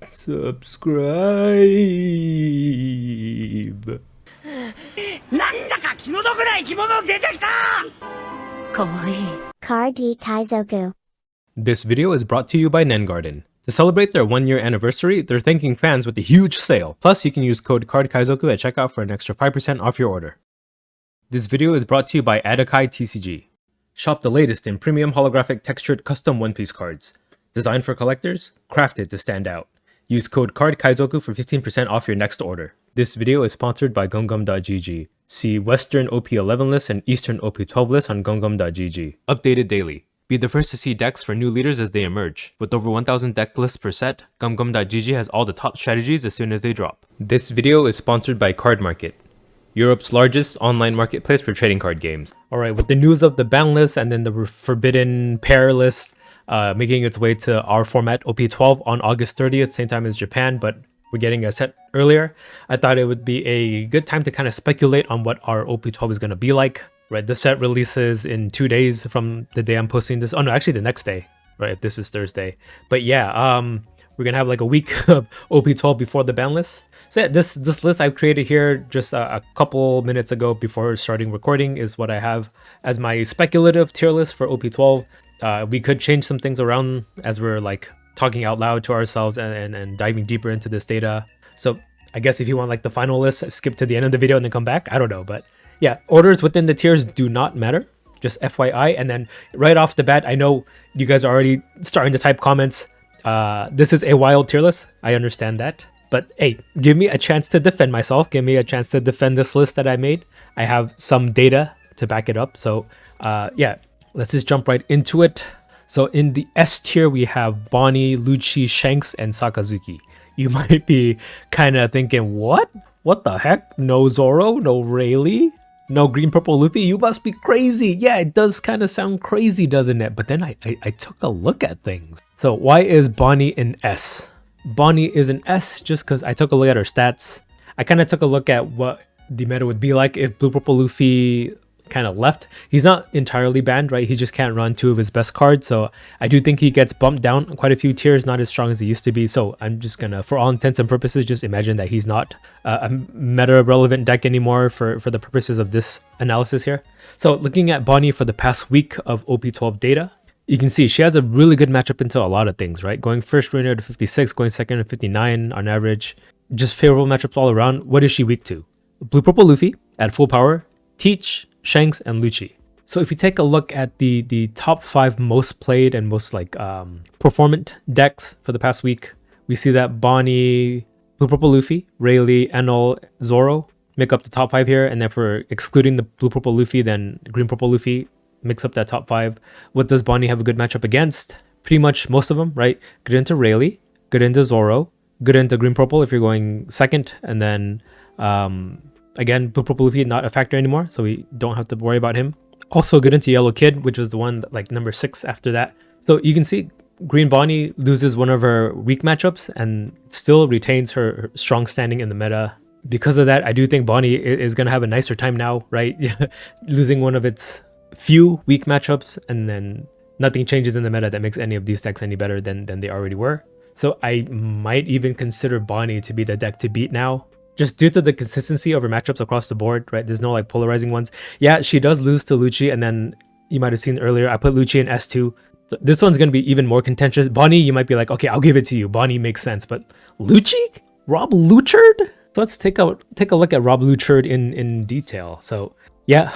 subscribe. なんだか気の毒な生き物出てきた! Car D Kaizoku. This video is brought to you by Nengarden. To celebrate their 1-year anniversary, they're thanking fans with a huge sale. Plus, you can use code CARDKaizoku at checkout for an extra 5% off your order. This video is brought to you by Adakai TCG. Shop the latest in premium holographic textured custom One Piece cards. Designed for collectors, crafted to stand out. Use code CARDKaizoku for 15% off your next order. This video is sponsored by Gungam.gg. See Western OP11 list and Eastern OP12 list on Gungam.gg. Updated daily. Be the first to see decks for new leaders as they emerge. With over 1,000 deck lists per set, Gumgum.gg has all the top strategies as soon as they drop. This video is sponsored by Card Market, Europe's largest online marketplace for trading card games. Alright, with the news of the ban list and then the forbidden pair list making its way to our format OP12 on August 30th, same time as Japan, but we're getting a set earlier, I thought it would be a good time to kind of speculate on what our OP12 is going to be like. Right, the set releases in 2 days from the day I'm posting this. Oh no, actually the next day, right, if this is Thursday. But yeah, we're gonna have like a week of OP12 before the ban list. So yeah, this list I've created here just a couple minutes ago before starting recording is what I have as my speculative tier list for OP12. We could change some things around as we're like talking out loud to ourselves and diving deeper into this data. So I guess if you want like the final list, skip to the end of the video and then come back. I don't know, but yeah, orders within the tiers do not matter, just FYI. And then right off the bat, I know you guys are already starting to type comments. This is a wild tier list. I understand that. But hey, give me a chance to defend myself. Give me a chance to defend this list that I made. I have some data to back it up. So yeah, let's just jump right into it. So in the S tier, we have Bonnie, Lucci, Shanks, and Sakazuki. You might be kind of thinking, what? What the heck? No Zoro? No Rayleigh? No green purple Luffy? You must be crazy. Yeah, it does kind of sound crazy, doesn't it? But then I took a look at things. So why is Bonnie an S? Bonnie is an S just because I took a look at her stats. I kind of took a look at what the meta would be like if blue purple Luffy kind of left. He's not entirely banned, right? He just can't run 2 of his best cards. So I do think he gets bumped down quite a few tiers, not as strong as he used to be. So I'm just gonna, for all intents and purposes, just imagine that he's not a meta relevant deck anymore for the purposes of this analysis here. So looking at Bonnie for the past week of OP12 data, you can see she has a really good matchup into a lot of things, right? Going first runner to 56, going second to 59 on average. Just favorable matchups all around. What is she weak to? Blue purple Luffy at full power, Teach, Shanks, and Lucci. So if you take a look at the top 5 most played and most like performant decks for the past week, we see that Bonnie, Blue Purple Luffy, Rayleigh, Enel, Zoro make up the top 5 here. And then for excluding the Blue Purple Luffy, then Green Purple Luffy makes up that top 5. What does Bonnie have a good matchup against? Pretty much most of them, right? Good into Rayleigh, good into Zoro, good into Green Purple if you're going second, and then again, Blue Purple Luffy not a factor anymore, so we don't have to worry about him. Also good into Yellow Kid, which was the one that, like number 6 after that. So you can see Green Bonnie loses one of her weak matchups and still retains her strong standing in the meta. Because of that, I do think Bonnie is going to have a nicer time now, right? Losing one of its few weak matchups, and then nothing changes in the meta that makes any of these decks any better than they already were. So I might even consider Bonnie to be the deck to beat now, just due to the consistency of her matchups across the board, right? There's no like polarizing ones. Yeah, she does lose to Lucci, and then you might have seen earlier, I put Lucci in S2. So this one's going to be even more contentious. Bonnie, you might be like, okay, I'll give it to you. Bonnie makes sense, but Lucci? Rob Luchard? So let's take a look at Rob Luchard in detail. So yeah,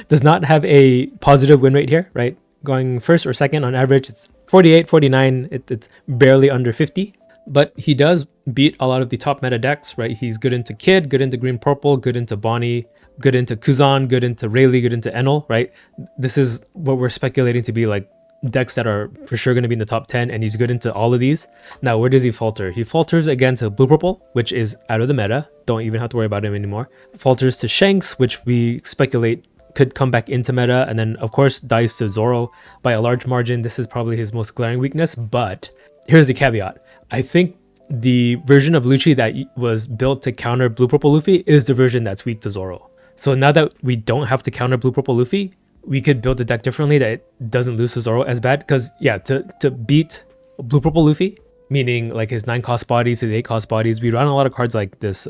does not have a positive win rate here, right? Going first or second on average, it's 48, 49, it's barely under 50. But he does beat a lot of the top meta decks, right? He's good into Kid, good into Green Purple, good into Bonnie, good into Kuzan, good into Rayleigh, good into Enel, right? This is what we're speculating to be like decks that are for sure going to be in the top 10, and he's good into all of these. Now, where does he falter? He falters against Blue Purple, which is out of the meta. Don't even have to worry about him anymore. Falters to Shanks, which we speculate could come back into meta, and then of course dies to Zoro by a large margin. This is probably his most glaring weakness, but here's the caveat. I think the version of Lucci that was built to counter Blue Purple Luffy is the version that's weak to Zoro. So now that we don't have to counter Blue Purple Luffy, we could build the deck differently that it doesn't lose to Zoro as bad. Because yeah, to beat blue purple Luffy, meaning like his 9 cost bodies, his 8 cost bodies. We run a lot of cards like this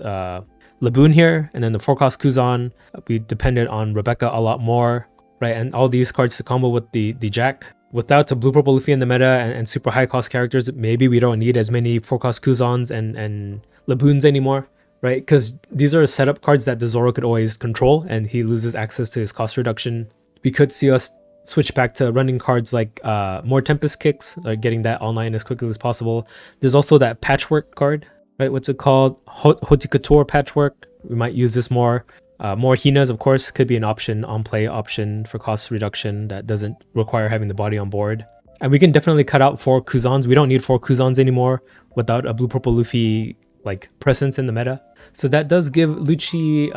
Laboon here, and then the 4 cost Kuzan. We depended on Rebecca a lot more, right? And all these cards to combo with the Jack. Without a blue purple Luffy in the meta and super high cost characters, maybe we don't need as many 4 cost Kuzans and Laboons anymore, right? Because these are setup cards that the Zoro could always control, and he loses access to his cost reduction. We could see us switch back to running cards like more Tempest Kicks, or getting that online as quickly as possible. There's also that Patchwork card, right? What's it called? Hotikator Patchwork. We might use this more. More Hinas, of course, could be an option, on-play option for cost reduction that doesn't require having the body on board. And we can definitely cut out 4 Kuzans. We don't need 4 Kuzans anymore without a blue-purple Luffy like presence in the meta. So that does give Lucci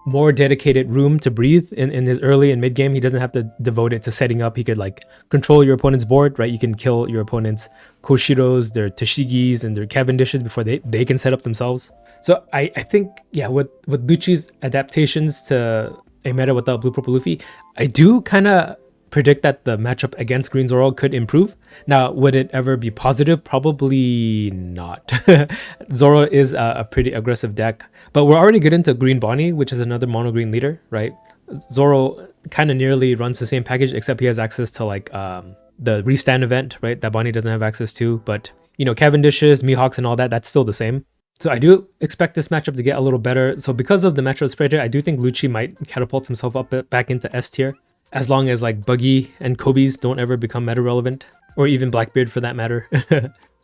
more dedicated room to breathe in his early and mid game. He doesn't have to devote it to setting up. He could like control your opponent's board, right? You can kill your opponent's Koshiros, their Tashigis, and their Cavendishes before they can set up themselves. So I think, yeah, with Lucci's adaptations to a meta without blue purple Luffy, I do kind of predict that the matchup against Green Zoro could improve. Now, would it ever be positive? Probably not. Zoro is a pretty aggressive deck, but we're already good into Green Bonnie, which is another mono green leader, right? Zoro kind of nearly runs the same package, except he has access to like the restand event, right? That Bonnie doesn't have access to, but you know, Cavendishes, Mihawks, and all that, that's still the same. So I do expect this matchup to get a little better. So because of the matchup spread here, I do think Lucci might catapult himself up back into S tier, as long as like Buggy and Kobe's don't ever become meta relevant, or even Blackbeard for that matter.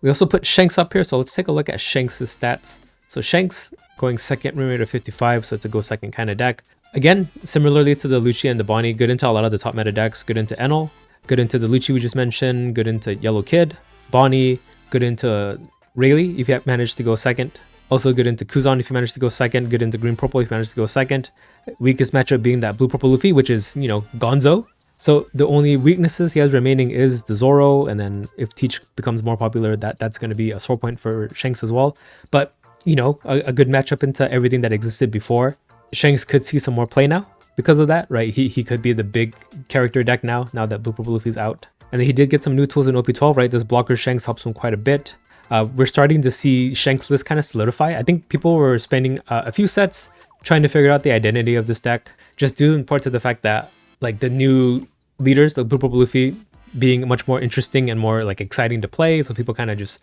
We also put Shanks up here, so let's take a look at Shanks' stats. So Shanks going second, win rate of 55, so it's a go second kind of deck. Again, similarly to the Lucci and the Bonnie, good into a lot of the top meta decks, good into Enel, good into the Lucci we just mentioned, good into Yellow Kid, Bonnie, good into Rayleigh if you have managed to go second. Also good into Kuzan if you manage to go second, good into Green Purple if you manage to go second. Weakest matchup being that Blue Purple Luffy, which is, you know, Gonzo. So the only weaknesses he has remaining is the Zoro, and then if Teach becomes more popular, that's going to be a sore point for Shanks as well. But, you know, a good matchup into everything that existed before. Shanks could see some more play now because of that, right? He could be the big character deck now that Blue Purple Luffy's out. And then he did get some new tools in OP12, right? This blocker Shanks helps him quite a bit. We're starting to see Shanks list kind of solidify. I think people were spending a few sets trying to figure out the identity of this deck, just due in part to the fact that like the new leaders, the Blue Purple Luffy, being much more interesting and more like exciting to play. So people kind of just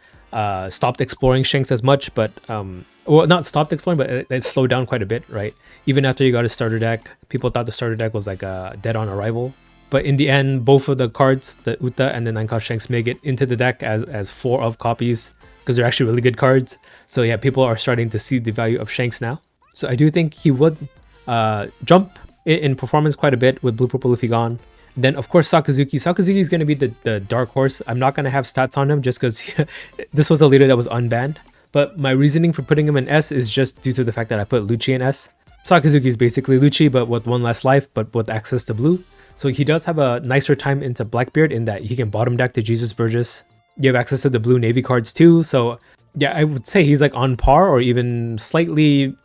stopped exploring Shanks as much, but well, not stopped exploring, but it slowed down quite a bit, right? Even after you got a starter deck, people thought the starter deck was like dead on arrival. But in the end, both of the cards, the Uta and the 9-cost Shanks, make it into the deck as 4 of copies because they're actually really good cards. So yeah, people are starting to see the value of Shanks now. So I do think he would jump in performance quite a bit with Blue Purple Luffy gone. Then of course Sakazuki. Sakazuki is going to be the dark horse. I'm not going to have stats on him just because this was a leader that was unbanned. But my reasoning for putting him in S is just due to the fact that I put Lucci in S. Sakazuki is basically Lucci, but with 1 less life, but with access to blue. So he does have a nicer time into Blackbeard in that he can bottom deck to Jesus Burgess. You have access to the blue Navy cards too. So yeah, I would say he's like on par or even slightly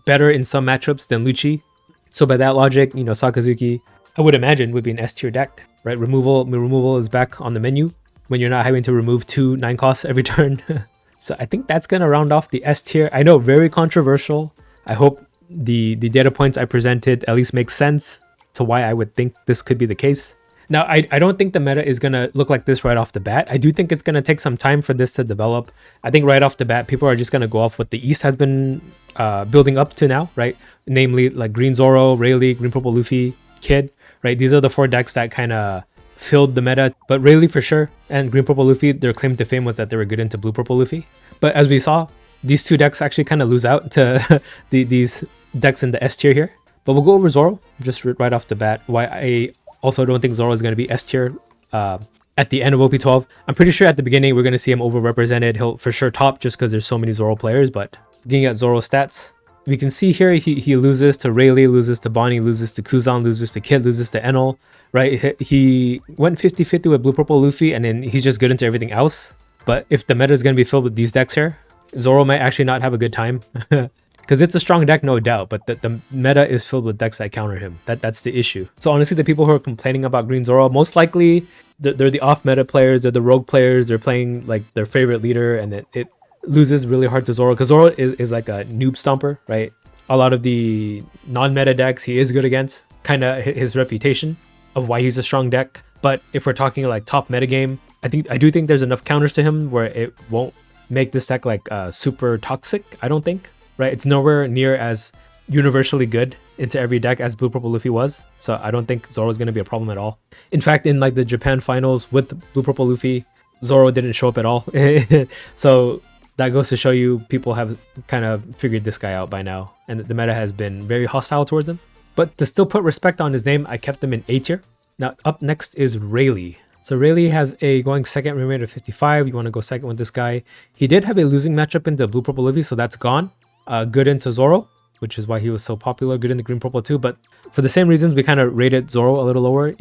better in some matchups than Lucci. So by that logic, you know, Sakazuki, I would imagine, would be an S tier deck, right? Removal is back on the menu when you're not having to remove 2 9 costs every turn. So I think that's going to round off the S tier. I know, very controversial. I hope the data points I presented at least make sense to why I would think this could be the case. Now, I don't think the meta is going to look like this right off the bat. I do think it's going to take some time for this to develop. I think right off the bat, people are just going to go off what the East has been building up to now, right? Namely, like Green Zoro, Rayleigh, Green Purple Luffy, Kid, right? These are the 4 decks that kind of filled the meta. But Rayleigh for sure, and Green Purple Luffy, their claim to fame was that they were good into Blue Purple Luffy. But as we saw, these 2 decks actually kind of lose out to these decks in the S tier here. But we'll go over Zoro just right off the bat. Why I also don't think Zoro is going to be S tier at the end of OP12. I'm pretty sure at the beginning we're going to see him overrepresented. He'll for sure top just because there's so many Zoro players. But looking at Zoro's stats, we can see here he loses to Rayleigh, loses to Bonnie, loses to Kuzan, loses to Kid, loses to Enel. Right? He went 50-50 with Blue Purple Luffy, and then he's just good into everything else. But if the meta is going to be filled with these decks here, Zoro might actually not have a good time. Because it's a strong deck, no doubt, but the meta is filled with decks that counter him. That's the issue. So honestly, the people who are complaining about Green Zoro, most likely they're the off-meta players, they're the rogue players, they're playing like their favorite leader, and it loses really hard to Zoro. Because Zoro is like a noob stomper, right? A lot of the non-meta decks he is good against, kind of his reputation of why he's a strong deck. But if we're talking like top meta game, I do think there's enough counters to him where it won't make this deck like super toxic, I don't think. Right, it's nowhere near as universally good into every deck as Blue Purple Luffy was, so I don't think Zoro is going to be a problem at all. In fact, in like the Japan finals with Blue Purple Luffy, Zoro didn't show up at all. So that goes to show you people have kind of figured this guy out by now, and the meta has been very hostile towards him. But to still put respect on his name, I kept him in A tier. Now up next is Rayleigh. So Rayleigh has a going second win rate of 55. You want to go second with this guy. He did have a losing matchup into Blue Purple Luffy, so that's gone. Good into Zoro, which is why he was so popular. Good into Green Purple too, but for the same reasons we kind of rated Zoro a little lower.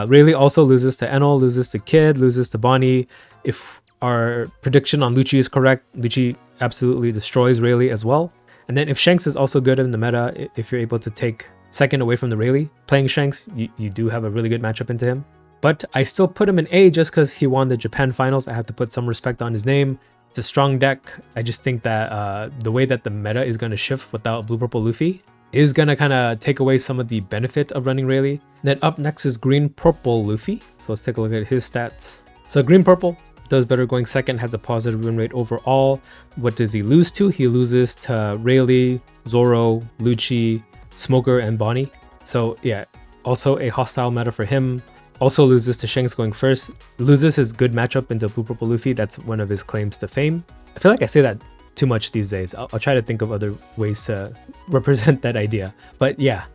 Rayleigh also loses to Enel, loses to Kid, loses to Bonnie. If our prediction on Lucci is correct, Lucci absolutely destroys Rayleigh as well. And then if Shanks is also good in the meta, if you're able to take second away from the Rayleigh, playing Shanks, you do have a really good matchup into him. But I still put him in A just because he won the Japan finals. I have to put some respect on his name. It's a strong deck. I just think that the way that the meta is going to shift without Blue Purple Luffy is going to kind of take away some of the benefit of running Rayleigh. Then up next is Green Purple Luffy. So let's take a look at his stats. So Green Purple does better going second, has a positive win rate overall. What does he lose to? He loses to Rayleigh, Zoro, Lucci, Smoker, and Bonnie. So yeah, also a hostile meta for him. Also loses to Shanks going first. Loses his good matchup into Blue Purple Luffy. That's one of his claims to fame. I feel like I say that too much these days. I'll try to think of other ways to represent that idea. But yeah,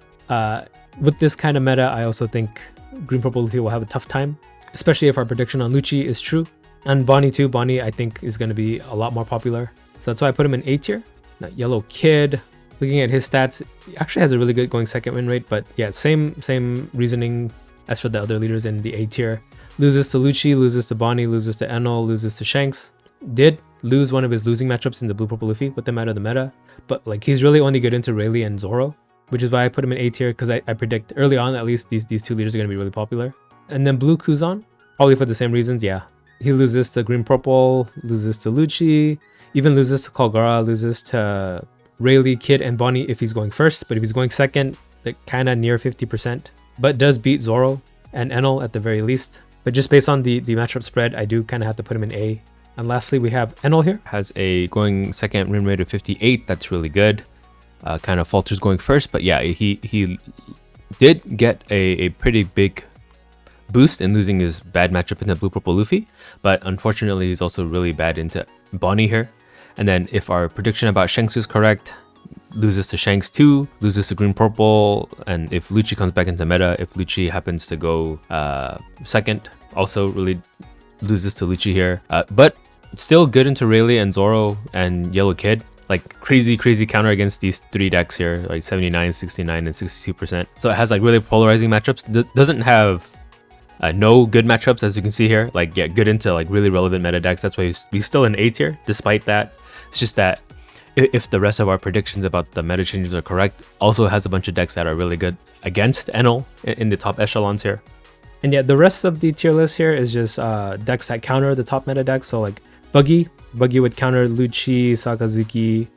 with this kind of meta, I also think Green Purple Luffy will have a tough time, especially if our prediction on Lucci is true. And Bonnie too. Bonnie, I think, is going to be a lot more popular. So that's why I put him in A tier. Now, Yellow Kid, looking at his stats, he actually has a really good going second win rate. But yeah, same reasoning as for the other leaders in the A tier. Loses to Lucci, loses to Bonnie, loses to Enel, loses to Shanks. Did lose one of his losing matchups in the Blue Purple Luffy with them out of the meta. But like he's really only good into Rayleigh and Zoro, which is why I put him in A tier, because I predict early on at least these two leaders are going to be really popular. And then Blue Kuzan, probably for the same reasons, yeah. He loses to Green Purple, loses to Lucci, even loses to Kalgara, loses to Rayleigh, Kid, and Bonnie if he's going first. But if he's going second, like kind of near 50%. But does beat Zoro and Enel at the very least. But just based on the matchup spread, I do kind of have to put him in A. And lastly, we have Enel here. Has a going second win rate of 58. That's really good. Kind of falters going first. But yeah, he did get a pretty big boost in losing his bad matchup into Blue Purple Luffy. But unfortunately, he's also really bad into Bonnie here. And then if our prediction about Shanks is correct, loses to Shanks too, loses to Green Purple, and if Lucci comes back into meta, if Lucci happens to go second, also really loses to Lucci here. But still good into Rayleigh and Zoro and Yellow Kid. Like crazy counter against these three decks here, like 79, 69, and 62%. So it has like really polarizing matchups. Doesn't have no good matchups, as you can see here. Like yeah, good into like really relevant meta decks. That's why he's still in A tier despite that. It's just that if the rest of our predictions about the meta changes are correct, also has a bunch of decks that are really good against Enel in the top echelons here. And yeah, the rest of the tier list here is just decks that counter the top meta decks. So like Buggy would counter Lucci, Sakazuki,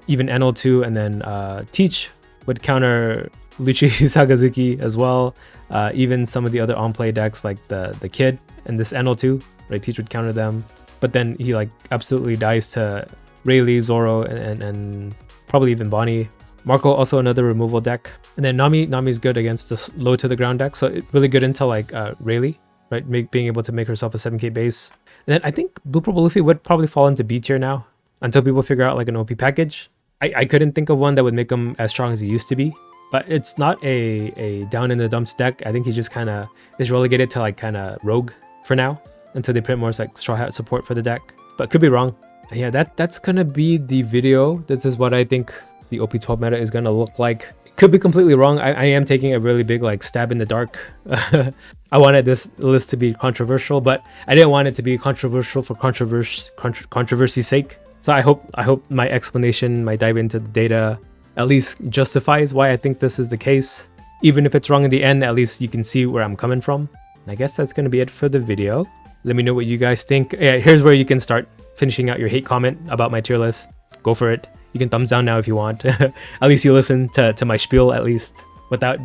even Enel too, and then Teach would counter Lucci, Sakazuki as well. Even some of the other on-play decks like the Kid and this Enel too, right? Teach would counter them, but then he like absolutely dies to Rayleigh, Zoro, and probably even Bonnie. Marco also another removal deck. And then Nami's good against the low to the ground deck. So it's really good into like Rayleigh, right? Being able to make herself a 7k base. And then I think Blue Purple Luffy would probably fall into B tier now until people figure out like an OP package. I couldn't think of one that would make him as strong as he used to be. But it's not a down in the dumps deck. I think he just kind of is relegated to like kind of rogue for now until they print more like Straw Hat support for the deck. But could be wrong. Yeah, that's gonna be the video. This is what I think the OP12 meta is gonna look like. Could be completely wrong. I am taking a really big like stab in the dark. I wanted this list to be controversial, but I didn't want it to be controversial for controversy's sake. So I hope my explanation, my dive into the data, at least justifies why I think this is the case. Even if it's wrong in the end, at least you can see where I'm coming from. And I guess that's gonna be it for the video. Let me know what you guys think. Yeah, here's where you can start finishing out your hate comment about my tier list. Go for it. You can thumbs down now if you want. At least you listen to my spiel at least without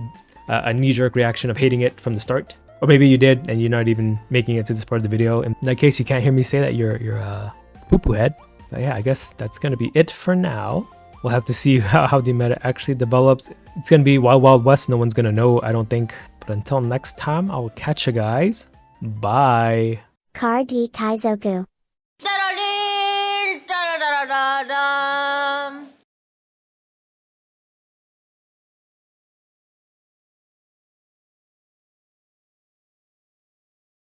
a knee-jerk reaction of hating it from the start. Or maybe you did and you're not even making it to this part of the video. In that case, you can't hear me say that you're a poo-poo head. But yeah, I guess that's gonna be it for now. We'll have to see how the meta actually develops. It's gonna be Wild Wild West. No one's gonna know, I don't think. But until next time, I will catch you guys. Bye. Car D Kaizoku. Da-da-dee, da-da-da-da-da.